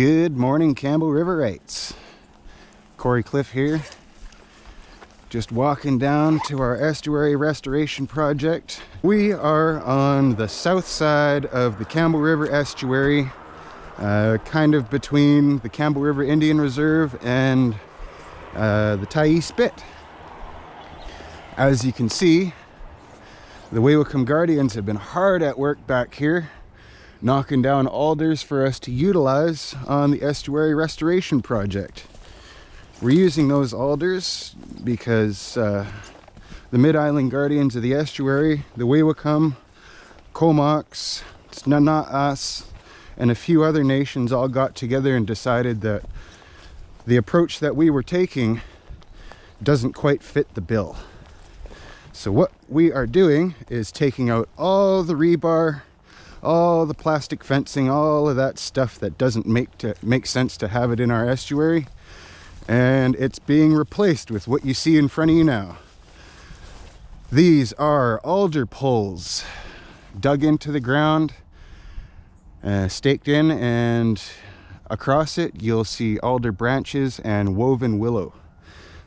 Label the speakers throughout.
Speaker 1: Good morning, Campbell Riverites. Cory Cliffe here. Just walking down to our estuary restoration project. We are on the south side of the Campbell River Estuary, kind of between the Campbell River Indian Reserve and the Tyee Spit. As you can see, the Weirs Guardians have been hard at work back here, knocking down alders for us to utilize on the estuary restoration project. We're using those alders because the Mid-Island Guardians of the estuary, the Weirs, Comox, Snanaas, and a few other nations all got together and decided that the approach that we were taking doesn't quite fit the bill. So what we are doing is taking out all the rebar, all the plastic fencing, all of that stuff that doesn't make sense to have it in our estuary, and it's being replaced with what you see in front of you now. These are alder poles dug into the ground, staked in, and across it you'll see alder branches and woven willow.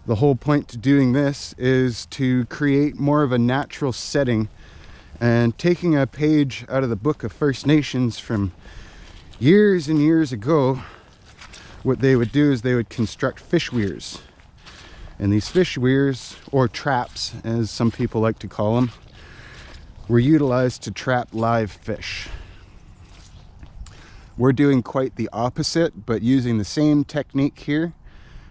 Speaker 1: The whole point to doing this is to create more of a natural setting, and taking a page out of the book of First Nations from years and years ago, what they would do is they would construct fish weirs. And these fish weirs, or traps as some people like to call them, were utilized to trap live fish. We're doing quite the opposite, but using the same technique here.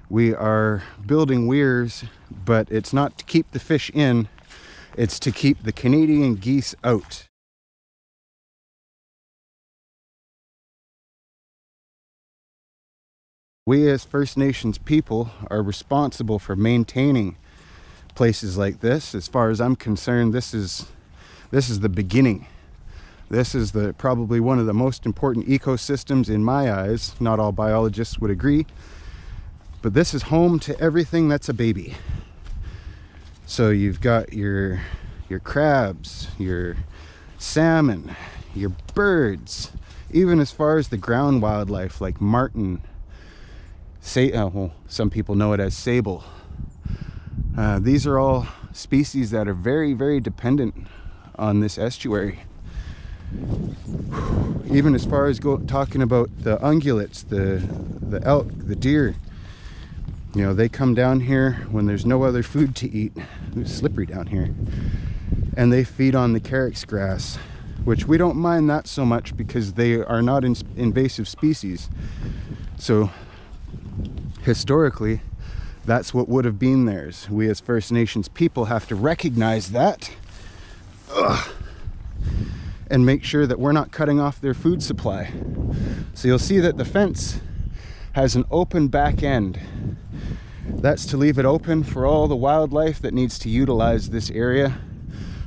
Speaker 1: We are building weirs, but it's not to keep the fish in, it's to keep the Canadian geese out. We as First Nations people are responsible for maintaining places like this. As far as I'm concerned, this is the beginning. This is probably one of the most important ecosystems in my eyes. Not all biologists would agree, but this is home to everything that's a baby. So you've got your crabs, your salmon, your birds, even as far as the ground wildlife like marten, well, some people know it as sable. These are all species that are very, very dependent on this estuary. Even as far as talking about the ungulates, the elk, the deer. You know, they come down here when there's no other food to eat. It's slippery down here. And they feed on the carex grass, which we don't mind that so much because they are not invasive species. So historically, that's what would have been theirs. We as First Nations people have to recognize that and make sure that we're not cutting off their food supply. So you'll see that the fence has an open back end. That's to leave it open for all the wildlife that needs to utilize this area.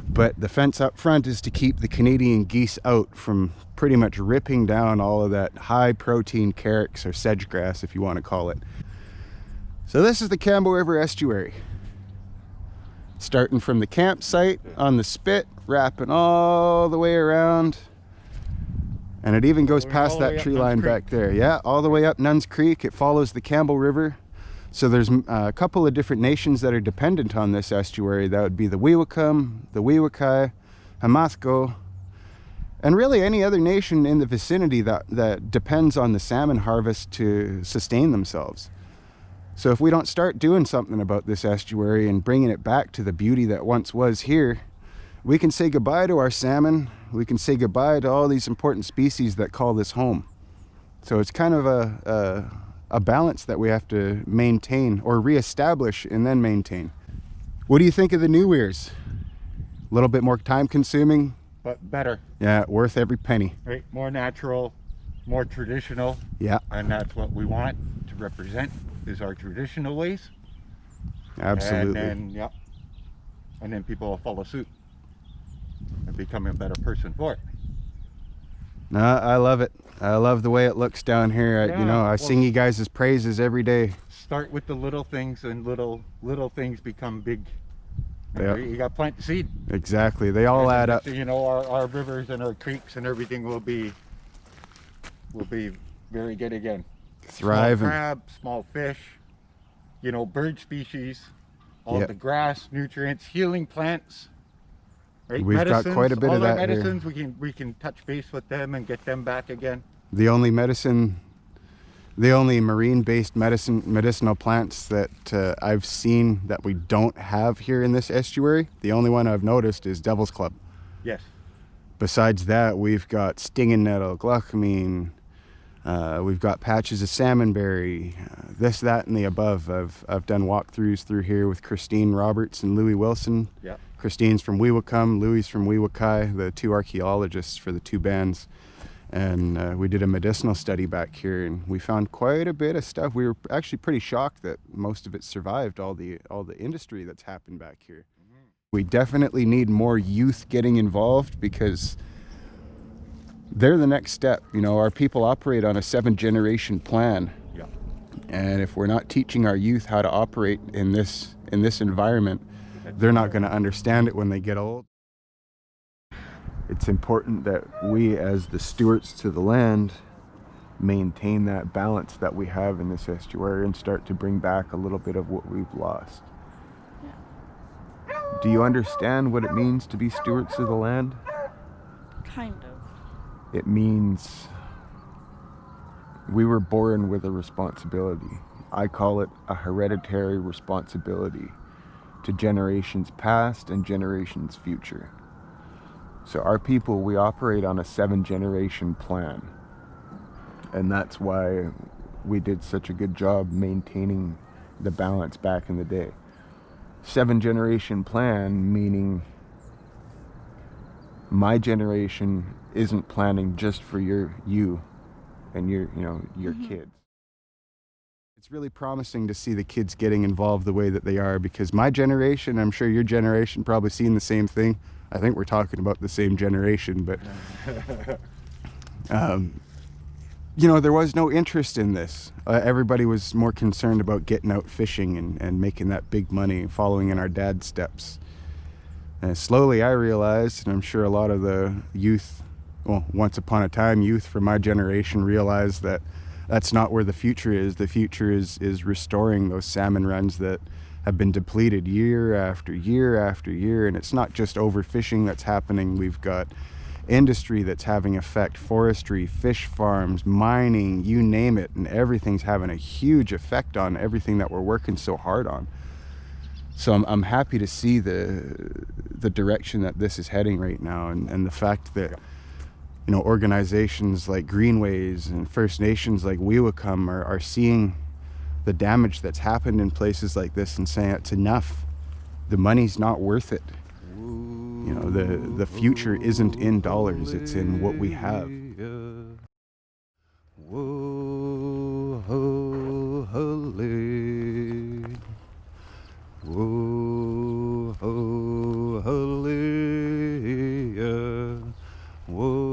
Speaker 1: But the fence up front is to keep the Canadian geese out from pretty much ripping down all of that high protein carex, or sedge grass if you want to call it. So this is the Campbell River Estuary. Starting from the campsite on the spit, wrapping all the way around. And it even goes past that tree line back there. Yeah, all the way up Nuns Creek. It follows the Campbell River. So there's a couple of different nations that are dependent on this estuary. That would be the Weirs, the Weirs, Hamathko, and really any other nation in the vicinity that depends on the salmon harvest to sustain themselves. So if we don't start doing something about this estuary and bringing it back to the beauty that once was here, we can say goodbye to our salmon. We can say goodbye to all these important species that call this home. So it's kind of a balance that we have to maintain, or reestablish and then maintain. What do you think of the new weirs? A little bit more time consuming,
Speaker 2: but better.
Speaker 1: Yeah, worth every penny.
Speaker 2: Right, more natural, more traditional.
Speaker 1: Yeah.
Speaker 2: And that's what we want to represent, is our traditional ways.
Speaker 1: Absolutely.
Speaker 2: And then people will follow suit and become a better person for it.
Speaker 1: No, I love it. I love the way it looks down here.
Speaker 2: Yeah,
Speaker 1: you know, I sing you guys' praises every day.
Speaker 2: Start with the little things, and little things become big.
Speaker 1: Yeah.
Speaker 2: You got to plant the seed.
Speaker 1: Exactly. They all add up.
Speaker 2: You know, our rivers and our creeks and everything will be very good again.
Speaker 1: Thriving.
Speaker 2: Small crab, small fish, you know, bird species, all
Speaker 1: Yeah.
Speaker 2: the grass, nutrients, healing plants. Right?
Speaker 1: We've got
Speaker 2: Medicines,
Speaker 1: quite a bit
Speaker 2: all
Speaker 1: of
Speaker 2: our
Speaker 1: that here.
Speaker 2: medicines, we can touch base with them and get them back again.
Speaker 1: The only marine-based medicinal plants that I've seen that we don't have here in this estuary, the only one I've noticed is Devil's Club.
Speaker 2: Yes.
Speaker 1: Besides that, we've got stinging nettle, glucamine, we've got patches of salmonberry, this, that, and the above. I've done walkthroughs through here with Christine Roberts and Louis Wilson.
Speaker 2: Yeah.
Speaker 1: Christine's from Weewacum, Louis from Weewakai, the two archaeologists for the two bands. And we did a medicinal study back here, and we found quite a bit of stuff. We were actually pretty shocked that most of it survived all the industry that's happened back here. Mm-hmm. We definitely need more youth getting involved because they're the next step. You know, our people operate on a 7-generation plan.
Speaker 2: Yeah.
Speaker 1: And if we're not teaching our youth how to operate in this environment, they're not going to understand it when they get old. It's important that we, as the stewards to the land, maintain that balance that we have in this estuary and start to bring back a little bit of what we've lost. Yeah. Do you understand what it means to be stewards of the land?
Speaker 3: Kind of.
Speaker 1: It means we were born with a responsibility. I call it a hereditary responsibility to generations past and generations future. So our people, we operate on a 7-generation plan. And that's why we did such a good job maintaining the balance back in the day. 7-generation plan, meaning my generation isn't planning just for you and your kids. It's really promising to see the kids getting involved the way that they are, because my generation, I'm sure your generation probably seen the same thing. I think we're talking about the same generation, but you know, there was no interest in this. Everybody was more concerned about getting out fishing and making that big money, following in our dad's steps. And slowly I realized, and I'm sure a lot of the youth, well, once upon a time youth from my generation realized that that's not where the future is. The future is restoring those salmon runs that have been depleted year after year after year. And it's not just overfishing that's happening. We've got industry that's having effect, forestry, fish farms, mining, you name it, and everything's having a huge effect on everything that we're working so hard on. So I'm happy to see the direction that this is heading right now, and the fact that, you know, organizations like Greenways and First Nations like Weewacum are seeing the damage that's happened in places like this and saying it's enough. The money's not worth it. You know, the future isn't in dollars, it's in what we have. Whoa, ho, holy. Whoa, ho, holy. Whoa.